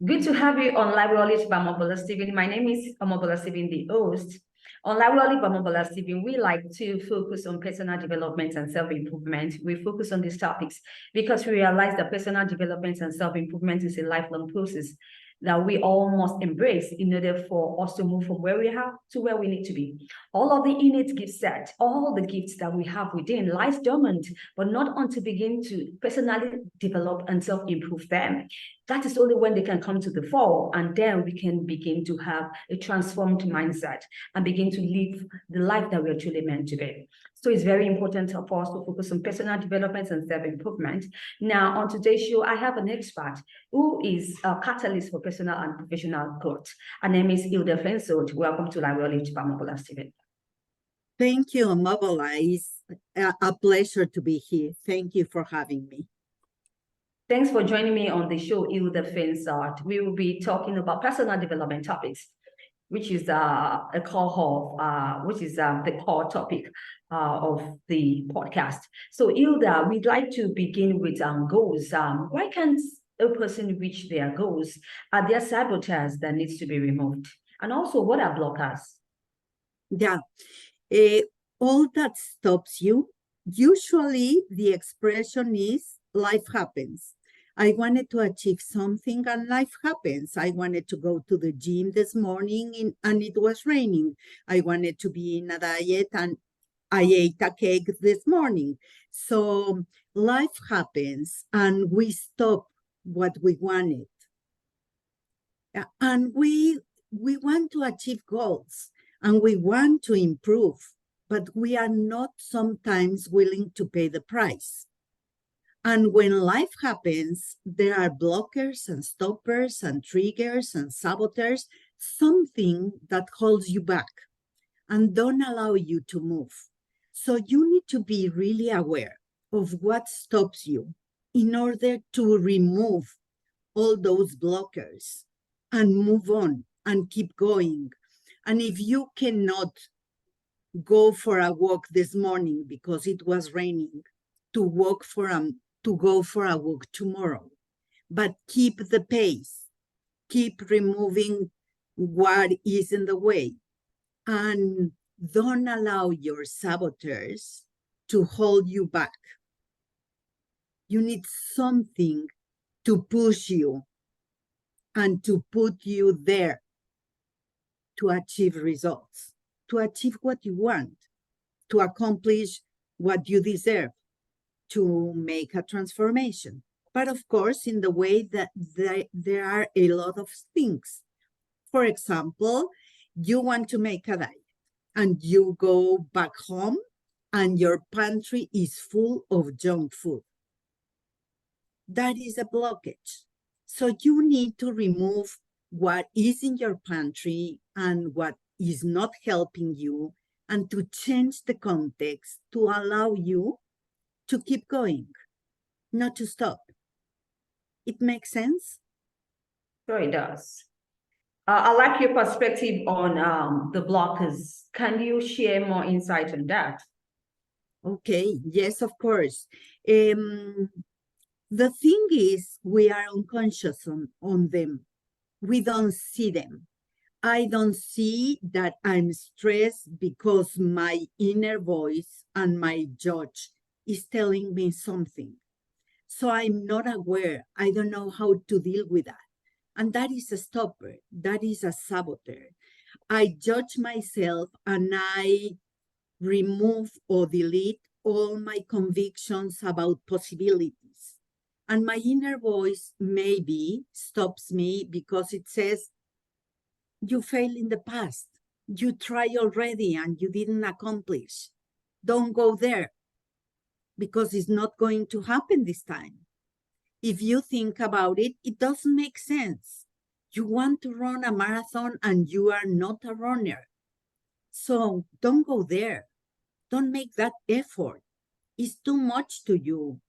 Good to have you on Library by Mobola Stephen. My name is Mobola Stephen, the host. On Library by Mobola Stephen, we like to focus on personal development and self-improvement. We focus on these topics because we realize that personal development and self-improvement is a lifelong process that we all must embrace in order for us to move from where we are to where we need to be. All of the innate gift set, all the gifts that we have within lies dormant, but not until begin to personally develop and self-improve them. That is only when they can come to the fore, and then we can begin to have a transformed mindset and begin to live the life that we are truly meant to be. So it's very important for us to focus on personal development and self-improvement. Now, on today's show, I have an expert who is a catalyst for personal and professional growth. Her name is Hilda Fainsod. Welcome to Library by Mobola Stephen. Thank you, Mobola. It's a pleasure to be here. Thank you for having me. Thanks for joining me on the show, Hilda Fainsod. We will be talking about personal development topics, which is the core topic of the podcast. So, Hilda, we'd like to begin with goals. Why can't a person reach their goals? Are there saboteurs that needs to be removed? And also, what are blockers? Yeah, all that stops you. Usually, the expression is life happens. I wanted to achieve something and life happens. I wanted to go to the gym this morning and it was raining. I wanted to be in a diet and I ate a cake this morning. So life happens and we stop what we wanted. And we want to achieve goals and we want to improve, but we are not sometimes willing to pay the price. And when life happens, there are blockers and stoppers and triggers and saboteurs, something that holds you back and don't allow you to move. So you need to be really aware of what stops you in order to remove all those blockers and move on and keep going. And if you cannot go for a walk this morning because it was raining, to go for a walk tomorrow, but keep the pace, keep removing what is in the way, and don't allow your saboteurs to hold you back. You need something to push you and to put you there to achieve results, to achieve what you want, to accomplish what you deserve, to make a transformation. But of course, in the way that there are a lot of things. For example, you want to make a diet and you go back home and your pantry is full of junk food. That is a blockage. So you need to remove what is in your pantry and what is not helping you and to change the context to allow you to keep going, not to stop. It makes sense? Sure, it does. I like your perspective on the blockers. Can you share more insight on that? Okay, yes, of course. The thing is, we are unconscious on them. We don't see them. I don't see that I'm stressed because my inner voice and my judge is telling me something. So I'm not aware. I don't know how to deal with that. And that is a stopper. That is a saboteur. I judge myself and I remove or delete all my convictions about possibilities. And my inner voice maybe stops me because it says, you failed in the past. You tried already and you didn't accomplish. Don't go there, because it's not going to happen this time. If you think about it, it doesn't make sense. You want to run a marathon and you are not a runner. So don't go there. Don't make that effort. It's too much to you.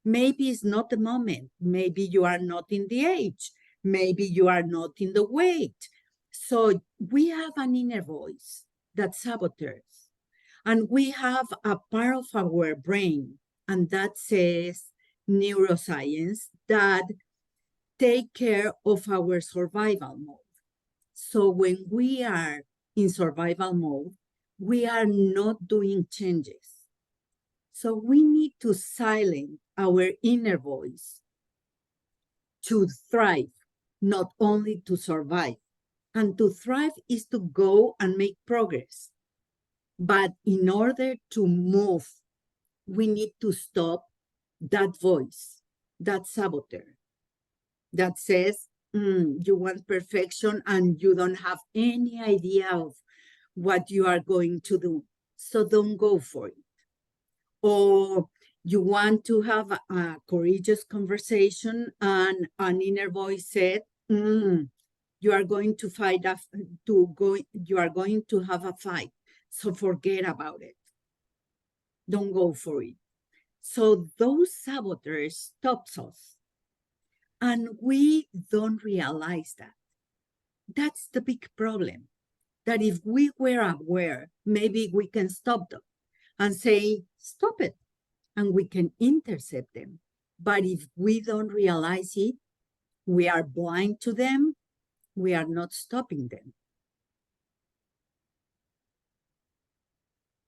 Maybe it's not the moment. Maybe you are not in the age. Maybe you are not in the weight. So we have an inner voice that saboteurs. And we have a part of our brain, and that says neuroscience, that take care of our survival mode. So when we are in survival mode, we are not doing changes. So we need to silence our inner voice to thrive, not only to survive. And to thrive is to go and make progress. But in order to move, we need to stop that voice, that saboteur that says, you want perfection and you don't have any idea of what you are going to do. So don't go for it. Or you want to have a courageous conversation and an inner voice said, you are going to fight, you are going to have a fight. So forget about it. Don't go for it. So those saboteurs stops us. And we don't realize that. That's the big problem. That if we were aware, maybe we can stop them and say, stop it. And we can intercept them. But if we don't realize it, we are blind to them, we are not stopping them.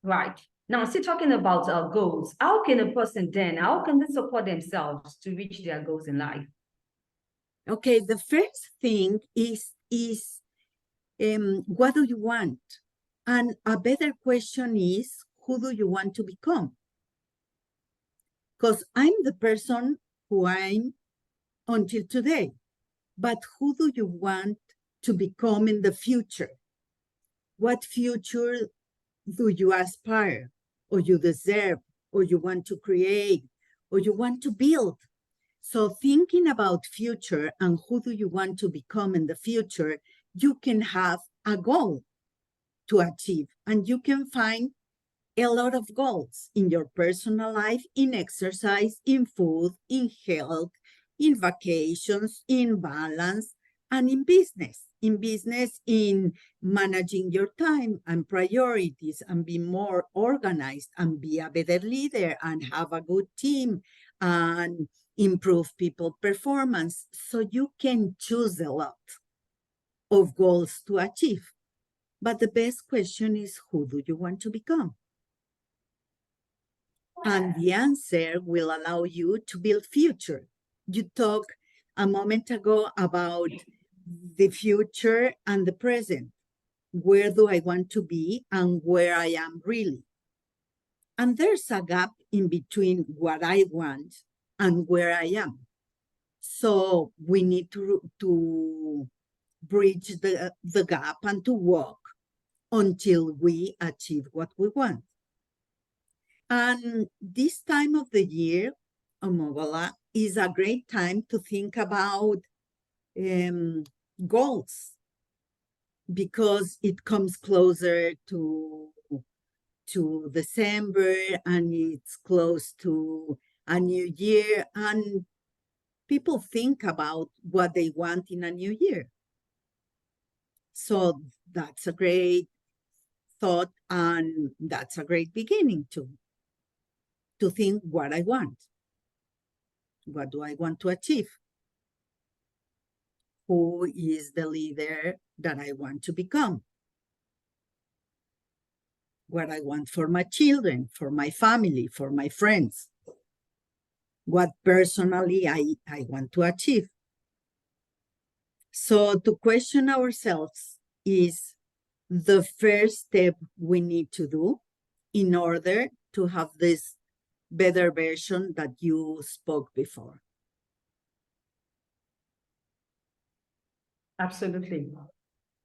Right. Now, still talking about our goals, how can they support themselves to reach their goals in life? Okay, the first thing is what do you want? And a better question is, who do you want to become? Because I'm the person who I'm until today. But who do you want to become in the future? What future do you aspire, or you deserve, or you want to create, or you want to build? So thinking about future and who do you want to become in the future, you can have a goal to achieve, and you can find a lot of goals in your personal life, in exercise, in food, in health, in vacations, in balance, and in business. In business, in managing your time and priorities and be more organized and be a better leader and have a good team and improve people performance. So you can choose a lot of goals to achieve. But the best question is, who do you want to become? And the answer will allow you to build future. You talked a moment ago about the future and the present. Where do I want to be and where I am really? And there's a gap in between what I want and where I am. So we need to bridge the gap and to walk until we achieve what we want. And this time of the year, Omobola, is a great time to think about goals, because it comes closer to December and it's close to a new year, and people think about what they want in a new year. So that's a great thought, and that's a great beginning to think what I want. What do I want to achieve? Who is the leader that I want to become? What I want for my children, for my family, for my friends. What personally I want to achieve. So to question ourselves is the first step we need to do in order to have this better version that you spoke before. Absolutely.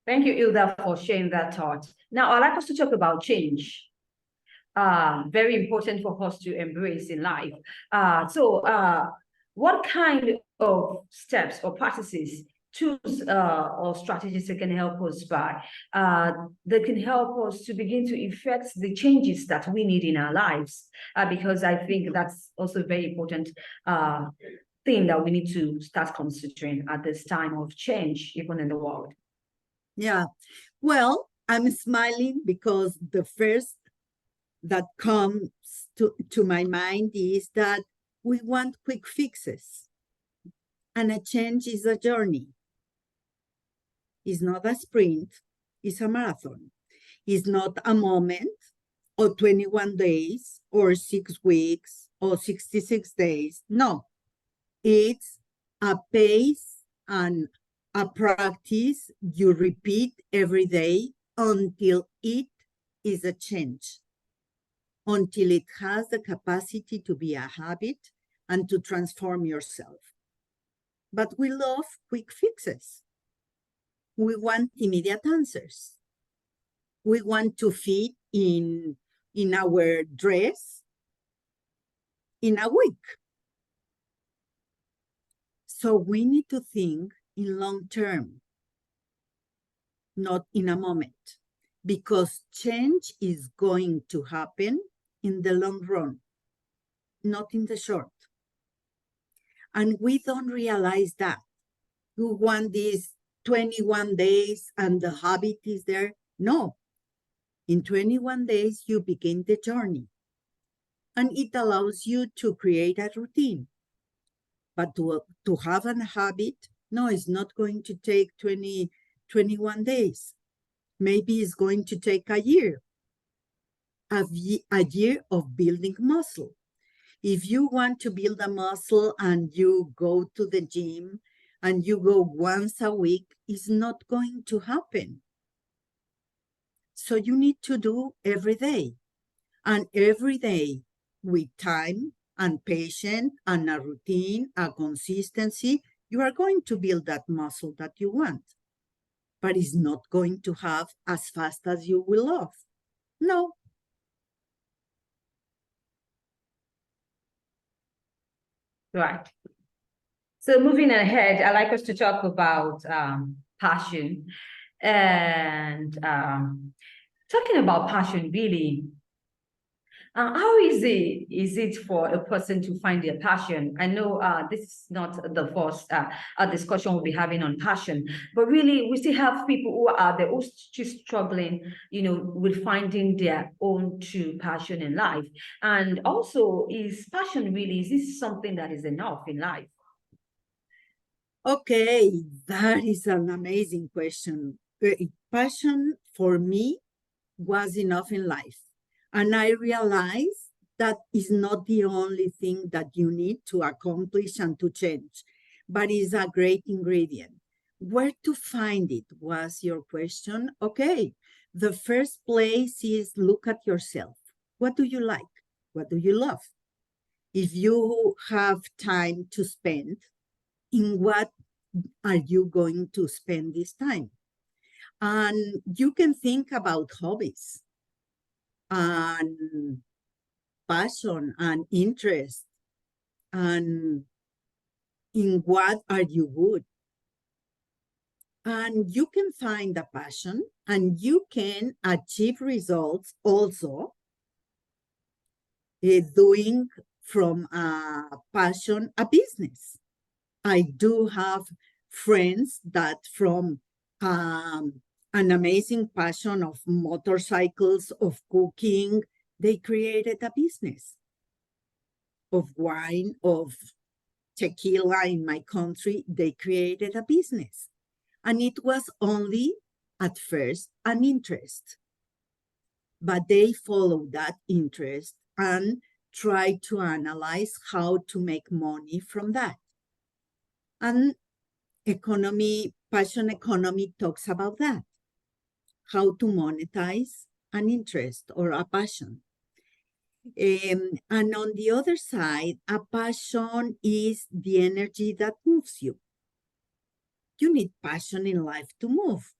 Thank you, Hilda, for sharing that thought. Now, I'd like us to talk about change. Very important for us to embrace in life. What kind of steps or practices, tools, or strategies that can help us that can help us to begin to effect the changes that we need in our lives? Because I think that's also a very important thing that we need to start considering at this time of change, even in the world. Yeah, well, I'm smiling because the first that comes to my mind is that we want quick fixes. And a change is a journey. It's not a sprint, it's a marathon. It's not a moment or 21 days or 6 weeks or 66 days. No, it's a pace and a practice you repeat every day until it is a change, until it has the capacity to be a habit and to transform yourself. But we love quick fixes. We want immediate answers. We want to fit in our dress in a week. So we need to think in long term, not in a moment, because change is going to happen in the long run, not in the short. And we don't realize that. We want these 21 days and the habit is there. No. In 21 days, you begin the journey. And it allows you to create a routine. But to have a habit, no, it's not going to take 21 days. Maybe it's going to take a year. A year of building muscle. If you want to build a muscle and you go to the gym and you go once a week, it's not going to happen. So you need to do every day. And every day with time and patience and a routine, a consistency, you are going to build that muscle that you want. But it's not going to have as fast as you will love. No. Right. So moving ahead, I'd like us to talk about passion. And talking about passion, really, how easy is it for a person to find their passion? I know this is not the first discussion we'll be having on passion, but really we still have people who are they're all just struggling, with finding their own true passion in life. And also, is this something that is enough in life? Okay, that is an amazing question. Passion for me was enough in life. And I realized that is not the only thing that you need to accomplish and to change, but is a great ingredient. Where to find it was your question. Okay, the first place is look at yourself. What do you like? What do you love? If you have time to spend, in what are you going to spend this time? And you can think about hobbies and passion and interest and in what are you good. And you can find a passion and you can achieve results also doing from a passion a business. I do have friends that from an amazing passion of motorcycles, of cooking, they created a business of wine, of tequila in my country. They created a business. And it was only at first an interest. But they followed that interest and tried to analyze how to make money from that. And passion economy talks about that, how to monetize an interest or a passion. And on the other side, a passion is the energy that moves you. You need passion in life to move.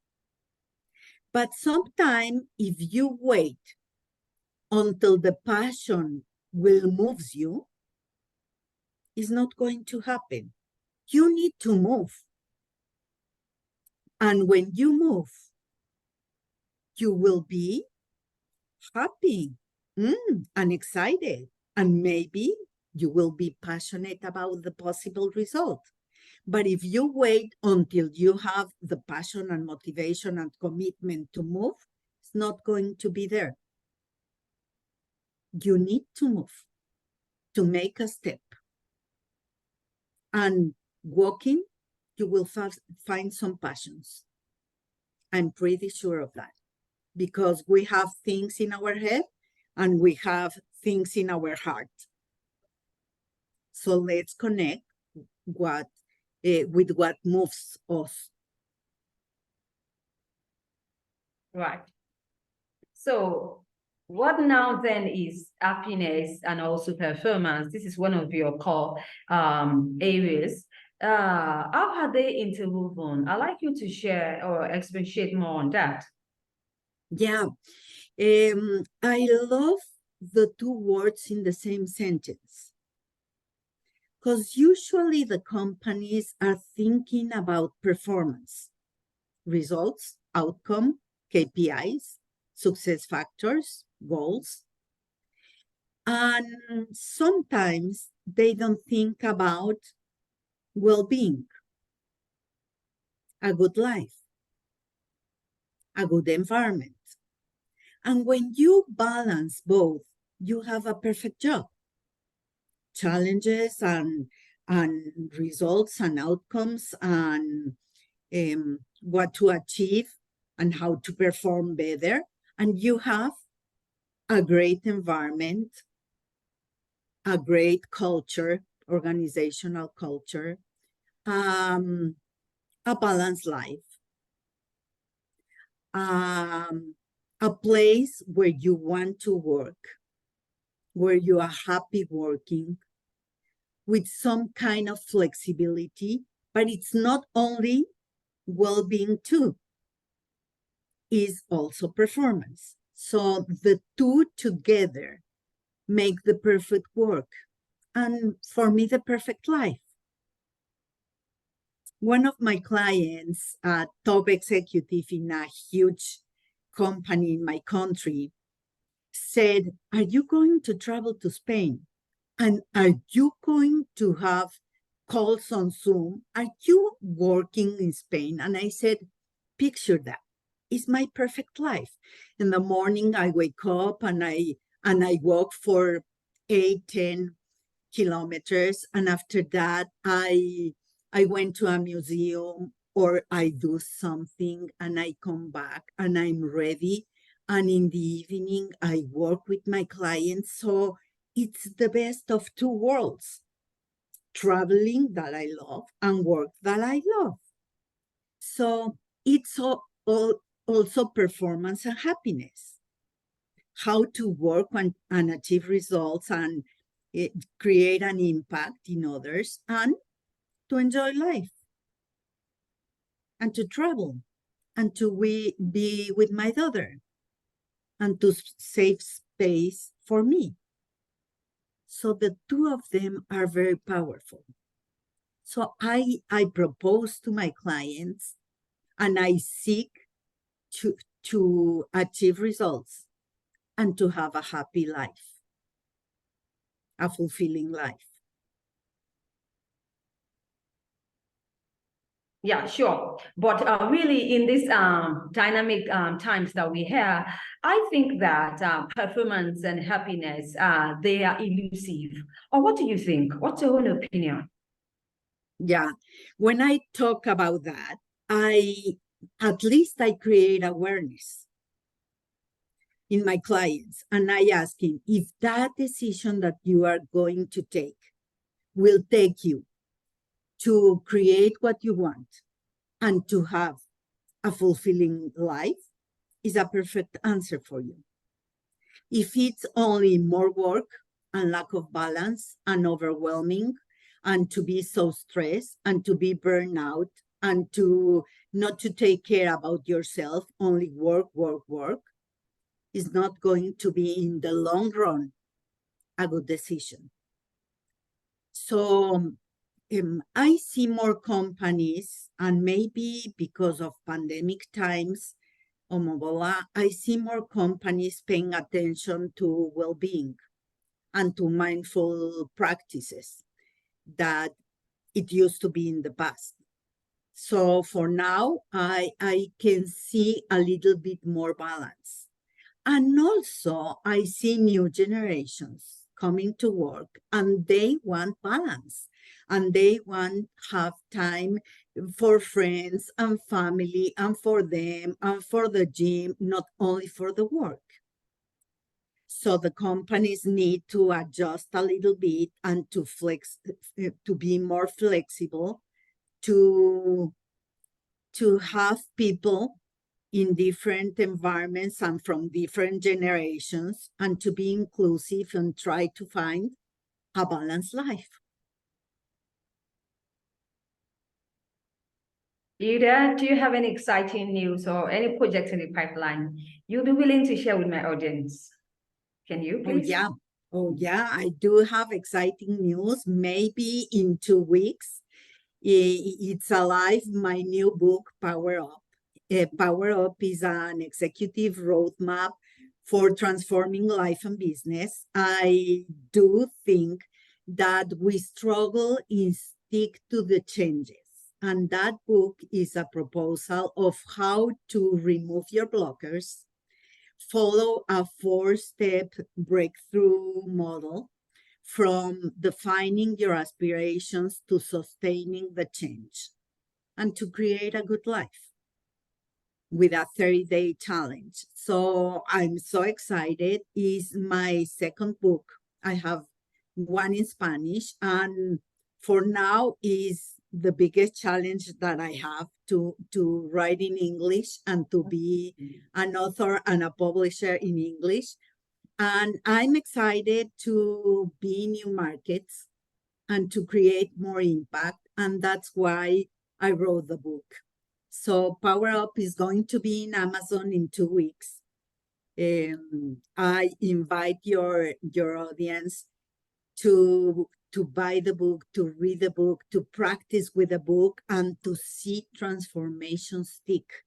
But sometimes if you wait until the passion will move you, it's not going to happen. You need to move. And when you move, you will be happy and excited. And maybe you will be passionate about the possible result. But if you wait until you have the passion and motivation and commitment to move, it's not going to be there. You need to move, to make a step. And walking, you will find some passions. I'm pretty sure of that, because we have things in our head and we have things in our heart. So let's connect with what moves us. Right. So what now then is happiness and also performance? This is one of your core areas. How are they interwoven? I'd like you to share or expatiate more on that. Yeah, I love the two words in the same sentence, because usually the companies are thinking about performance, results, outcome, KPIs, success factors, goals. And sometimes they don't think about well-being, a good life, a good environment. And when you balance both, you have a perfect job. Challenges and results and outcomes and what to achieve and how to perform better. And you have a great environment, a great culture, organizational culture, a balanced life, a place where you want to work, where you are happy working, with some kind of flexibility. But it's not only well-being too, is also performance. So the two together make the perfect work, and for me, the perfect life. One of my clients, a top executive in a huge company in my country, said, "Are you going to travel to Spain? And are you going to have calls on Zoom? Are you working in Spain?" And I said, "Picture that. It's my perfect life. In the morning, I wake up and I walk for 8-10 kilometers. And after that, I went to a museum or I do something and I come back and I'm ready. And in the evening, I work with my clients." So it's the best of two worlds: traveling that I love and work that I love. So it's also performance and happiness. How to work and achieve results and create an impact in others, and to enjoy life, and to travel, and to be with my daughter, and to save space for me. So the two of them are very powerful. So I propose to my clients and I seek to achieve results and to have a happy life, a fulfilling life. Yeah, sure. But really, in these dynamic times that we have, I think that performance and happiness, they are elusive. Or what do you think? What's your own opinion? Yeah, when I talk about that, at least I create awareness in my clients, and I ask him if that decision that you are going to take will take you to create what you want and to have a fulfilling life, is a perfect answer for you. If it's only more work and lack of balance and overwhelming, and to be so stressed and to be burned out and to not to take care about yourself, only work, is not going to be in the long run a good decision. So I see more companies, and maybe because of pandemic times, I see more companies paying attention to well-being and to mindful practices that it used to be in the past. So for now, I can see a little bit more balance. And also, I see new generations coming to work and they want balance. and they want to have time for friends and family and for them and for the gym, not only for the work. So the companies need to adjust a little bit and to be more flexible, to have people in different environments and from different generations, and to be inclusive and try to find a balanced life. Hilda, do you have any exciting news or any projects in the pipeline you'll be willing to share with my audience? Can you please? Oh yeah, I do have exciting news. Maybe in 2 weeks, it's alive, my new book, Power Up. Power Up is an executive roadmap for transforming life and business. I do think that we struggle in stick to the changes. And that book is a proposal of how to remove your blockers, follow a 4-step breakthrough model from defining your aspirations to sustaining the change, and to create a good life with a 30-day challenge. So I'm so excited. It's my second book. I have one in Spanish, and for now is the biggest challenge that I have to write in English and to be an author and a publisher in English. And I'm excited to be in new markets and to create more impact. And that's why I wrote the book. So Power Up is going to be in Amazon in 2 weeks. I invite your audience to buy the book, to read the book, to practice with the book, and to see transformation stick.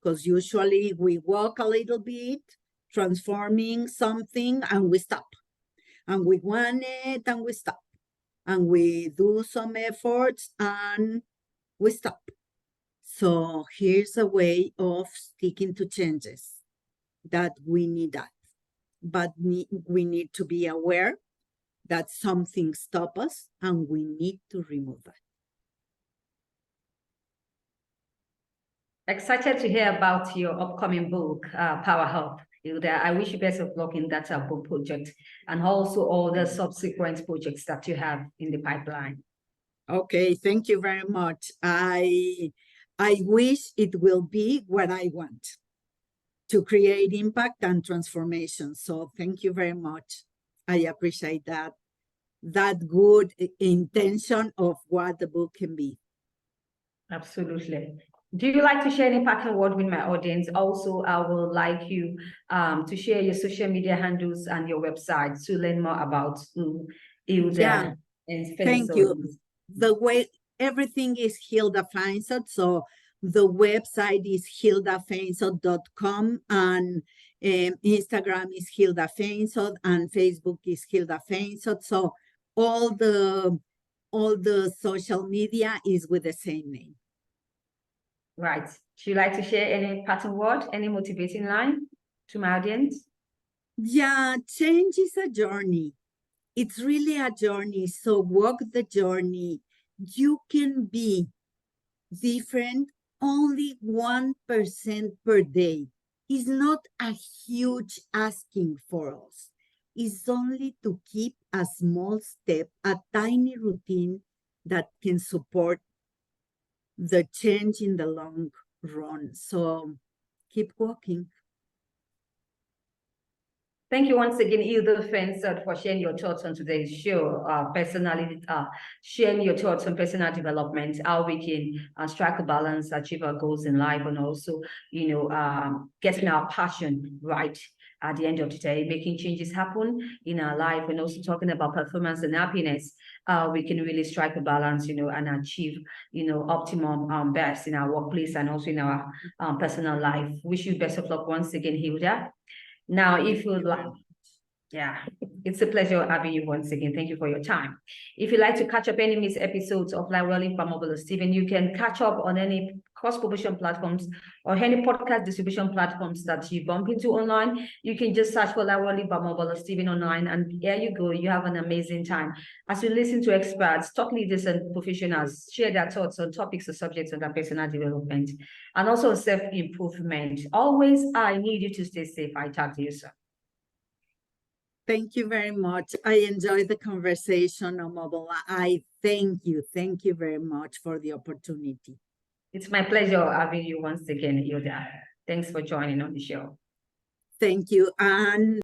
Because usually we walk a little bit, transforming something, and we stop. And we want it, and we stop. And we do some efforts, and we stop. So here's a way of sticking to changes that we need that. But we need to be aware that something stops us, and we need to remove that. Excited to hear about your upcoming book, Power Up. Hilda, I wish you best of luck in that book project, and also all the subsequent projects that you have in the pipeline. Okay, thank you very much. I wish it will be what I want, to create impact and transformation. So thank you very much. I appreciate that good intention of what the book can be. Absolutely. Do you like to share any parting word with my audience? Also, I would like you to share your social media handles and your website to learn more about Hilda and Fainsod. Thank you. The way everything is Hilda Fainsod, so the website is hildafainsod.com, and Instagram is Hilda Fainsod, and Facebook is Hilda Fainsod. So all the social media is with the same name. Right. Would you like to share any parting word, any motivating line to my audience? Yeah, change is a journey. It's really a journey. So walk the journey. You can be different only 1% per day. It's not a huge asking for us. It's only to keep a small step, a tiny routine that can support the change in the long run. So keep walking. Thank you once again, Hilda Fainsod, for sharing your thoughts on today's show. Sharing your thoughts on personal development, how we can strike a balance, achieve our goals in life, and also, getting our passion right at the end of the day, making changes happen in our life, and also talking about performance and happiness. We can really strike a balance, and achieve, optimum best in our workplace and also in our personal life. Wish you best of luck once again, Hilda. Now, if you'd like, Yeah, it's a pleasure having you once again. Thank you for your time. If you'd like to catch up any missed episodes of Live Well by Mobile Stephen, you can catch up on any cross-promotion platforms or any podcast distribution platforms that you bump into online. You can just search for Live Well by Mobile Stephen online, and there you go. You have an amazing time as you listen to experts, thought leaders, and professionals share their thoughts on topics or subjects of their personal development and also self-improvement. Always, I need you to stay safe. I talk to you soon. Thank you very much. I enjoyed the conversation on mobile. I thank you. Thank you very much for the opportunity. It's my pleasure having you once again, Hilda. Thanks for joining on the show. Thank you. And